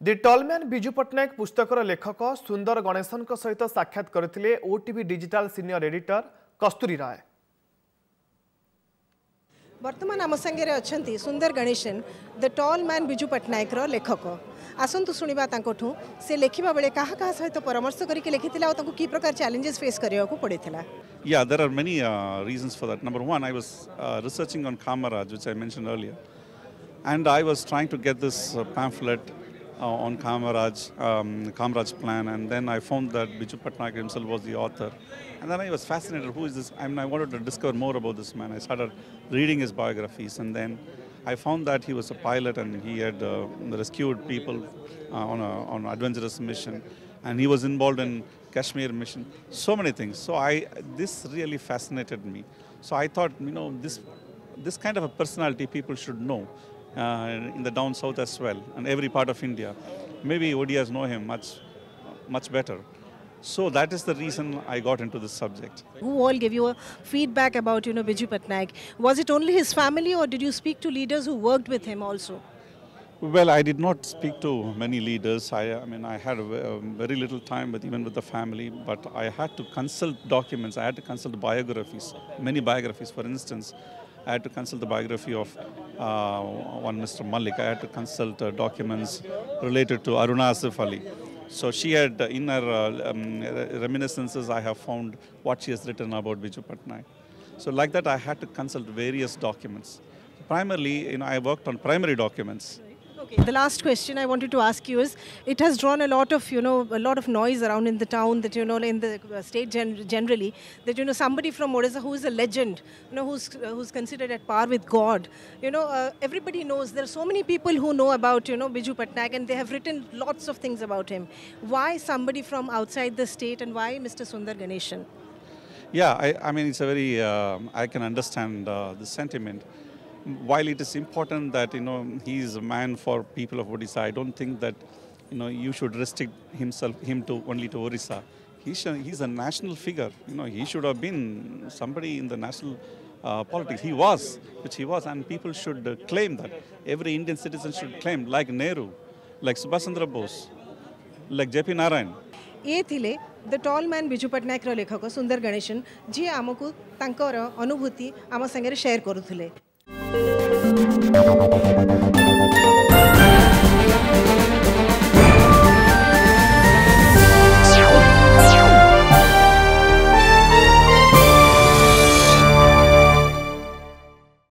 दि tall man Biju Patnaik पुस्तकर लेखक सुंदर गणेशन सहित साक्षात करथिले OTV digital senior editor Kasturi Ray. वर्तमान आम संगे अच्छा Sundar Ganesan the tall man Biju Patnaik लेखक। आसतु शुणा से लिखा बेले क्या सहित परामर्श करके लिखी कि प्रकार चैलेंजेस फेस करने को पड़ी था? Yeah, there are many reasons for that. Number one, I was researching on Kamaraj, which I mentioned earlier, and I was trying to get this pamphlet on Kamaraj's plan, and then I found that Biju Patnaik himself was the author, and then I was fascinated. Who is this? I mean, I wanted to discover more about this man. I started reading his biographies, and then I found that he was a pilot and he had rescued people on an adventurous mission, and he was involved in Kashmir mission. So many things. So this really fascinated me. So I thought, this kind of a personality people should know in the down south as well, and every part of India. Maybe ODIs know him much better. So that is the reason I got into this subject. Who all gave you a feedback about Biju Patnaik? Was it only his family, or did you speak to leaders who worked with him also? Well, I did not speak to many leaders. I mean, I had very little time even with the family, but I had to consult documents. I had to consult biographies, many biographies. For instance, I had to consult the biography of one Mr. Malik. I had to consult documents related to Aruna Asif Ali. So she had, in her reminiscences, I have found what she has written about Biju Patnaik. So like that, I had to consult various documents. Primarily, I worked on primary documents. Okay. The last question I wanted to ask you is: it has drawn a lot of noise around in the town that in the state generally that somebody from Odisha who is a legend, who's considered at par with God. Everybody knows. There are so many people who know about Biju Patnaik, and they have written lots of things about him. Why somebody from outside the state, and why Mr. Sunder Ganesan? Yeah, I mean, it's a very I can understand the sentiment. While it is important that he is a man for people of Odisha, I don't think that you should restrict him to only to Odisha. He's a national figure. He should have been somebody in the national politics. He was, and people should claim that. Every Indian citizen should claim, like Nehru, like Subhash Chandra Bose, like JP Narayan. ये थिले the tall man Biju Patnaik लेखक सुंदर गणेशन जी आमको तांकर अनुभूति आम संगे share करुथिले।